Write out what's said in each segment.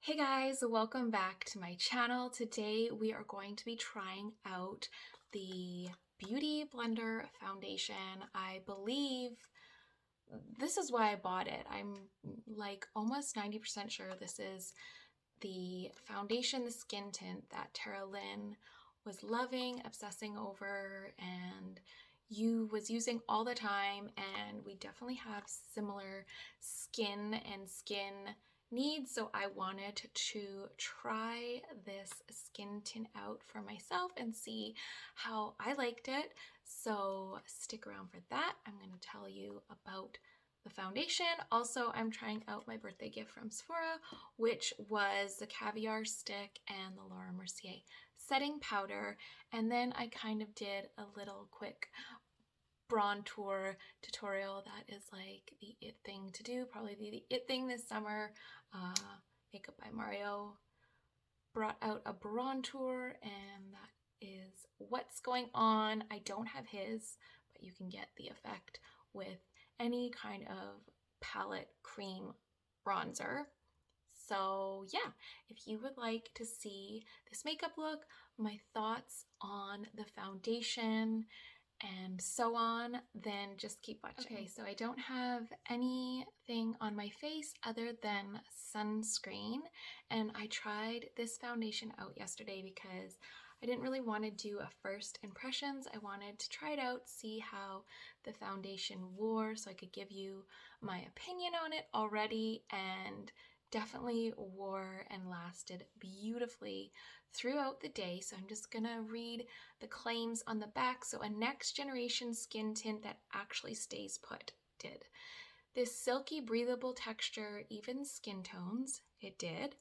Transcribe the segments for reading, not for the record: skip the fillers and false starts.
Hey guys, welcome back to my channel. Today we are going to be trying out the Beauty Blender foundation. I believe this is why I bought it. I'm like almost 90% sure this is the foundation, the skin tint that Tara Lynn was loving, obsessing over, and you was using all the time, and we definitely have similar skin needs, so I wanted to try this skin tint out for myself and see how I liked it. So stick around for that. I'm going to tell you about the foundation. Also, I'm trying out my birthday gift from Sephora, which was the caviar stick and the Laura Mercier setting powder. And then I kind of did a little quick Brontour tutorial. That is like the it thing to do, probably the it thing this summer. Makeup by Mario brought out a Brontour, and that is what's going on. I don't have his, but you can get the effect with any kind of palette cream bronzer. So yeah, if you would like to see this makeup look, my thoughts on the foundation, and so on, then just keep watching. Okay, so I don't have anything on my face other than sunscreen, and I tried this foundation out yesterday because I didn't really want to do a first impressions. I wanted to try it out, see how the foundation wore, so I could give you my opinion on it already, and definitely wore and lasted beautifully throughout the day. So I'm just gonna read the claims on the back. So a next generation skin tint that actually stays put did. This silky breathable texture evens skin tones. It did.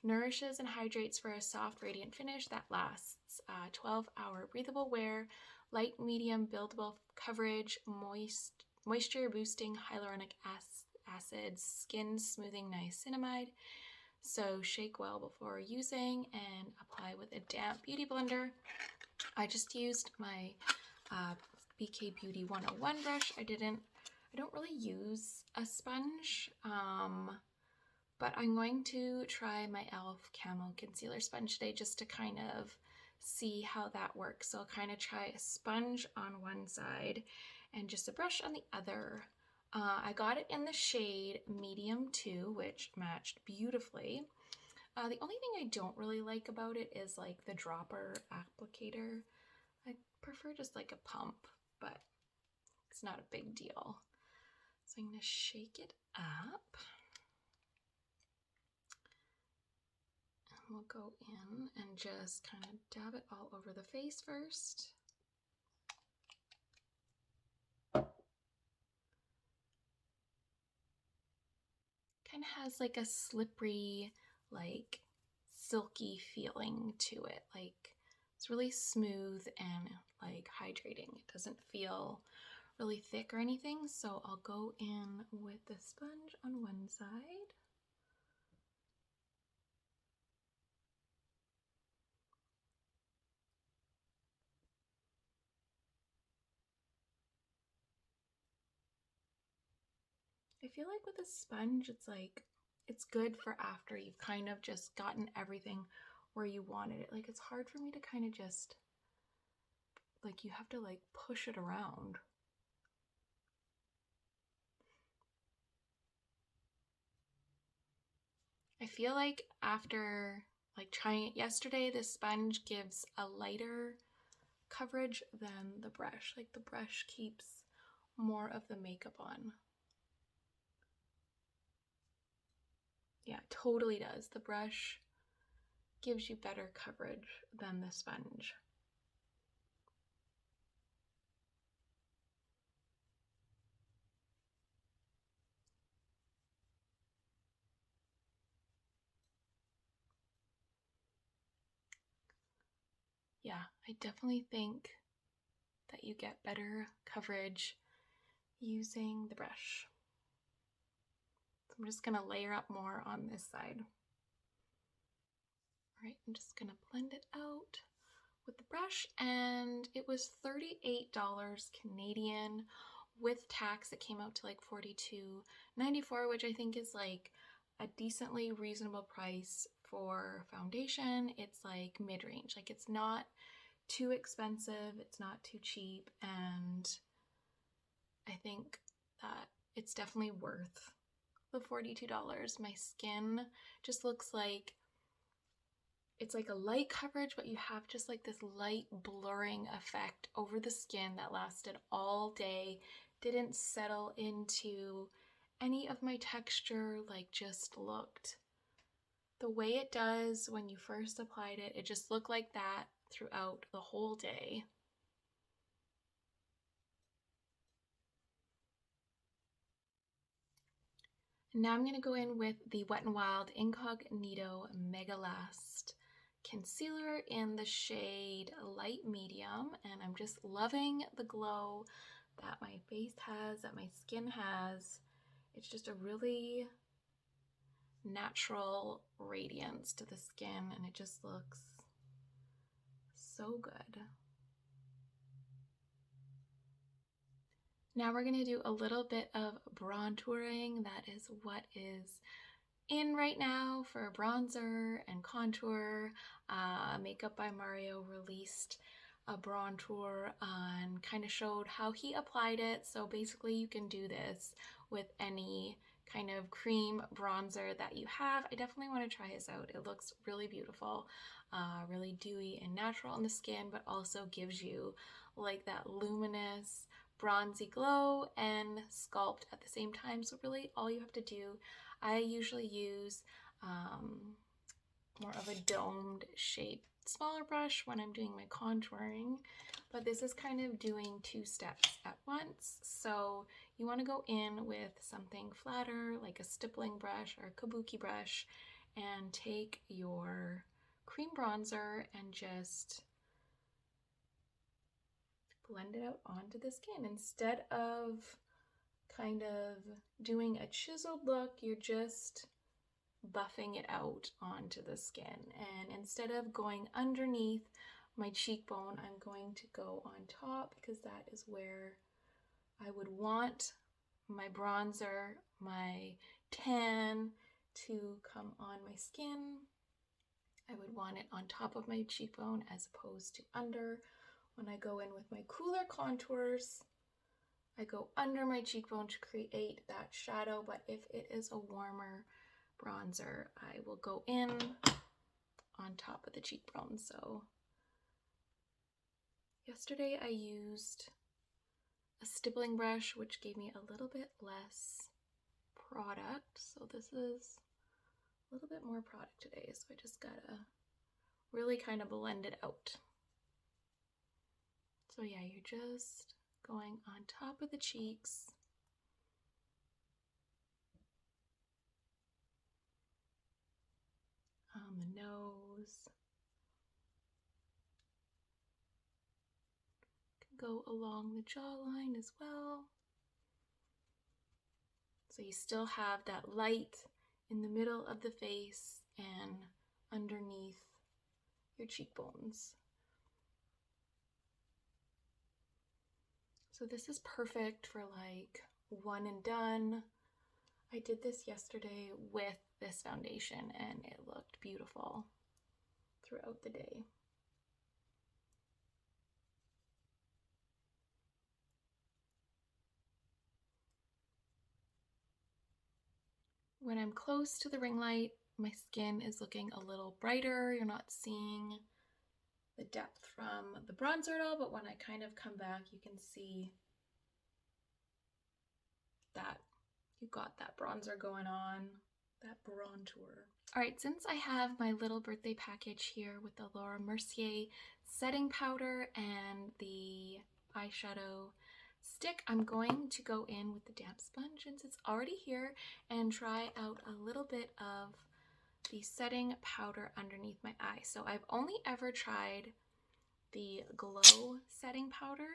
Nourishes and hydrates for a soft radiant finish that lasts. 12-hour breathable wear, light medium buildable coverage, moisture boosting hyaluronic acid, skin smoothing niacinamide. So shake well before using and apply with a damp beauty blender. I just used my BK Beauty 101 brush. I don't really use a sponge, but I'm going to try my e.l.f. Camo Concealer Sponge today just to kind of see how that works. So I'll kind of try a sponge on one side and just a brush on the other. I got it in the shade medium 2, which matched beautifully. The only thing I don't really like about it is like the dropper applicator. I prefer just like a pump, but it's not a big deal. So I'm going to shake it up. And we'll go in and just kind of dab it all over the face first. Kind of has like a slippery, like silky feeling to it. Like it's really smooth and like hydrating. It doesn't feel really thick or anything. So I'll go in with the sponge on one side. I feel like with a sponge, it's good for after you've kind of just gotten everything where you wanted it. Like it's hard for me to kind of just, like you have to like push it around. I feel like after like trying it yesterday, the sponge gives a lighter coverage than the brush. Like the brush keeps more of the makeup on. Yeah, it totally does. The brush gives you better coverage than the sponge. Yeah, I definitely think that you get better coverage using the brush. So I'm just gonna layer up more on this side. All right, I'm just gonna blend it out with the brush, and it was $38 Canadian. With tax, it came out to like $42.94, which I think is like a decently reasonable price for foundation. It's like mid-range, like it's not too expensive, it's not too cheap, and I think that it's definitely worth the $42. My skin just looks like it's like a light coverage, but you have just like this light blurring effect over the skin that lasted all day, didn't settle into any of my texture, like just looked the way it does when you first applied it. It just looked like that throughout the whole day. Now I'm going to go in with the Wet n Wild Incognito Mega Last Concealer in the shade Light Medium, and I'm just loving the glow that my face has, that my skin has. It's just a really natural radiance to the skin, and it just looks so good. Now we're going to do a little bit of Brontouring. That is what is in right now for bronzer and contour. Makeup by Mario released a Brontour and kind of showed how he applied it. So basically you can do this with any kind of cream bronzer that you have. I definitely want to try his out. It looks really beautiful, really dewy and natural on the skin, but also gives you like that luminous bronzy glow and sculpt at the same time. So really all you have to do, I usually use more of a domed shape smaller brush when I'm doing my contouring, but this is kind of doing two steps at once. So you want to go in with something flatter like a stippling brush or a kabuki brush and take your cream bronzer and just blend it out onto the skin. Instead of kind of doing a chiseled look, you're just buffing it out onto the skin. And instead of going underneath my cheekbone, I'm going to go on top because that is where I would want my bronzer, my tan to come on my skin. I would want it on top of my cheekbone as opposed to under. When I go in with my cooler contours, I go under my cheekbone to create that shadow, but if it is a warmer bronzer, I will go in on top of the cheekbone. So yesterday I used a stippling brush, which gave me a little bit less product. So this is a little bit more product today. So I just gotta really kind of blend it out. So yeah, you're just going on top of the cheeks. On the nose. Can go along the jawline as well. So you still have that light in the middle of the face and underneath your cheekbones. So this is perfect for like one and done. I did this yesterday with this foundation and it looked beautiful throughout the day. When I'm close to the ring light, my skin is looking a little brighter. You're not seeing the depth from the bronzer at all, but when I kind of come back, you can see that you've got that bronzer going on, that Brontour. All right, since I have my little birthday package here with the Laura Mercier setting powder and the eyeshadow stick, I'm going to go in with the damp sponge since it's already here and try out a little bit of the setting powder underneath my eye. So I've only ever tried the Glow setting powder,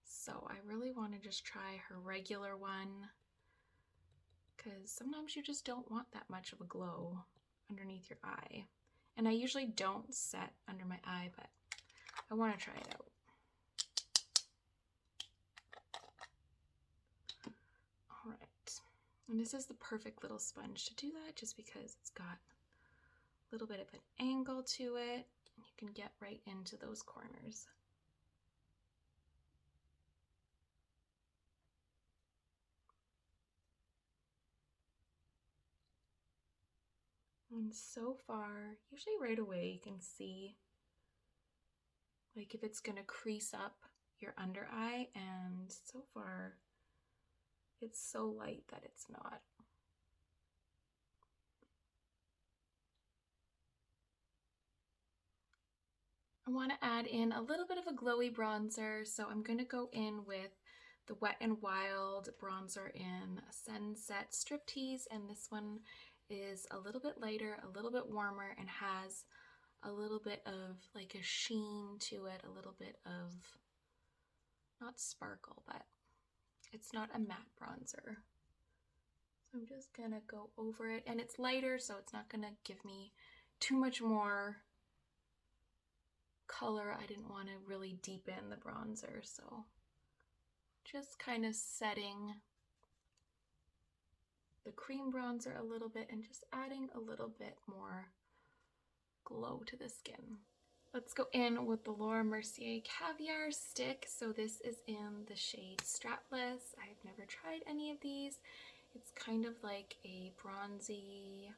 so I really want to just try her regular one because sometimes you just don't want that much of a glow underneath your eye. And I usually don't set under my eye, but I want to try it out. All right, And this is the perfect little sponge to do that, just because it's got a little bit of an angle to it, and you can get right into those corners. And so far, usually right away you can see like if it's gonna crease up your under eye, and so far it's so light that it's not. I want to add in a little bit of a glowy bronzer, so I'm going to go in with the Wet n Wild bronzer in Sunset Striptease, and this one is a little bit lighter, a little bit warmer, and has a little bit of like a sheen to it, a little bit of, not sparkle, but it's not a matte bronzer. So I'm just gonna go over it, and it's lighter, so it's not gonna give me too much more color. I didn't want to really deepen the bronzer, so just kind of setting the cream bronzer a little bit and just adding a little bit more glow to the skin. Let's go in with the Laura Mercier Caviar stick. So this is in the shade Strapless. I've never tried any of these. It's kind of like a bronzy,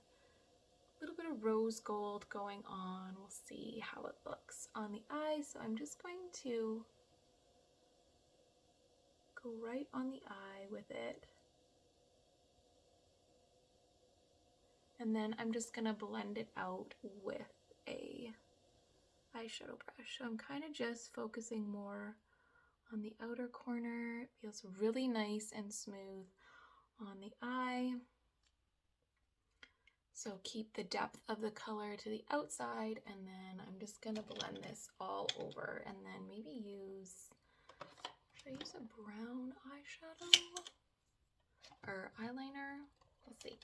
little bit of rose gold going on. We'll see how it looks on the eye. So I'm just going to go right on the eye with it. And then I'm just gonna blend it out with a eyeshadow brush. So I'm kind of just focusing more on the outer corner. It feels really nice and smooth on the eye. So keep the depth of the color to the outside, and then I'm just gonna blend this all over, and then maybe use, should I use a brown eyeshadow or eyeliner? We'll see.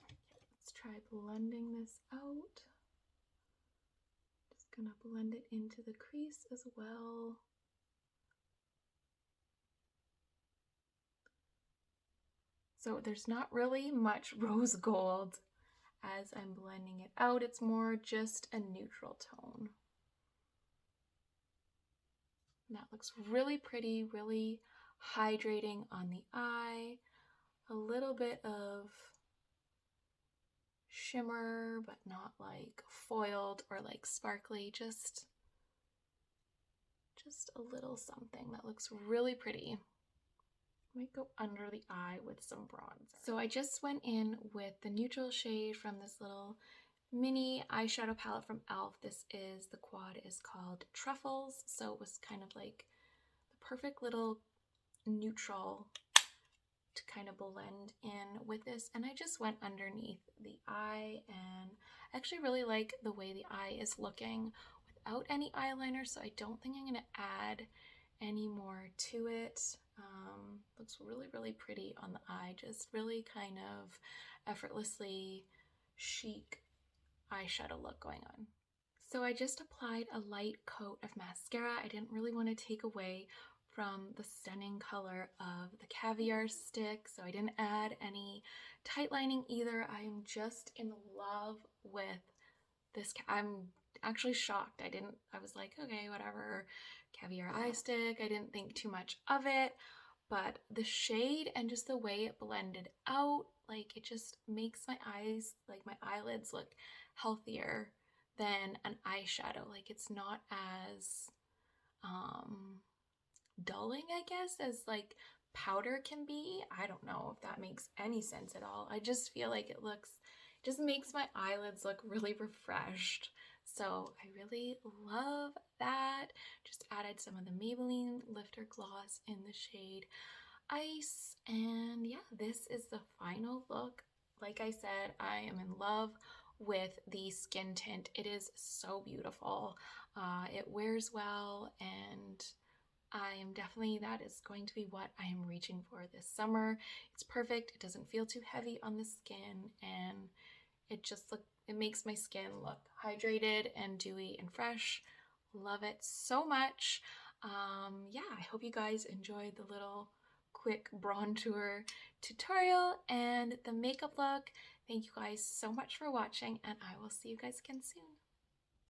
Let's try blending this out. Just gonna blend it into the crease as well. So there's not really much rose gold as I'm blending it out. It's more just a neutral tone. And that looks really pretty, really hydrating on the eye. A little bit of shimmer, but not like foiled or like sparkly, just a little something that looks really pretty. Might go under the eye with some bronzer. So I just went in with the neutral shade from this little mini eyeshadow palette from e.l.f. The quad is called Truffles. So it was kind of like the perfect little neutral to kind of blend in with this. And I just went underneath the eye, and I actually really like the way the eye is looking without any eyeliner. So I don't think I'm gonna add any more to it. Looks really, really pretty on the eye, just really kind of effortlessly chic eyeshadow look going on. So I just applied a light coat of mascara. I didn't really want to take away from the stunning color of the Caviar stick, so I didn't add any tight lining either. I'm just in love with this. I'm actually shocked. I was like, okay, whatever, Caviar eye stick. I didn't think too much of it, but the shade and just the way it blended out, like it just makes my eyes, like my eyelids, look healthier than an eyeshadow. Like it's not as dulling, I guess, as like powder can be. I don't know if that makes any sense at all. I just feel like it just makes my eyelids look really refreshed. So I really love that. Just added some of the Maybelline Lifter Gloss in the shade Ice. And yeah, this is the final look. Like I said, I am in love with the skin tint. It is so beautiful. It wears well, and I am definitely, that is going to be what I am reaching for this summer. It's perfect. It doesn't feel too heavy on the skin, and it makes my skin look hydrated and dewy and fresh. Love it so much. Yeah, I hope you guys enjoyed the little quick Brontour tutorial and the makeup look. Thank you guys so much for watching, and I will see you guys again soon.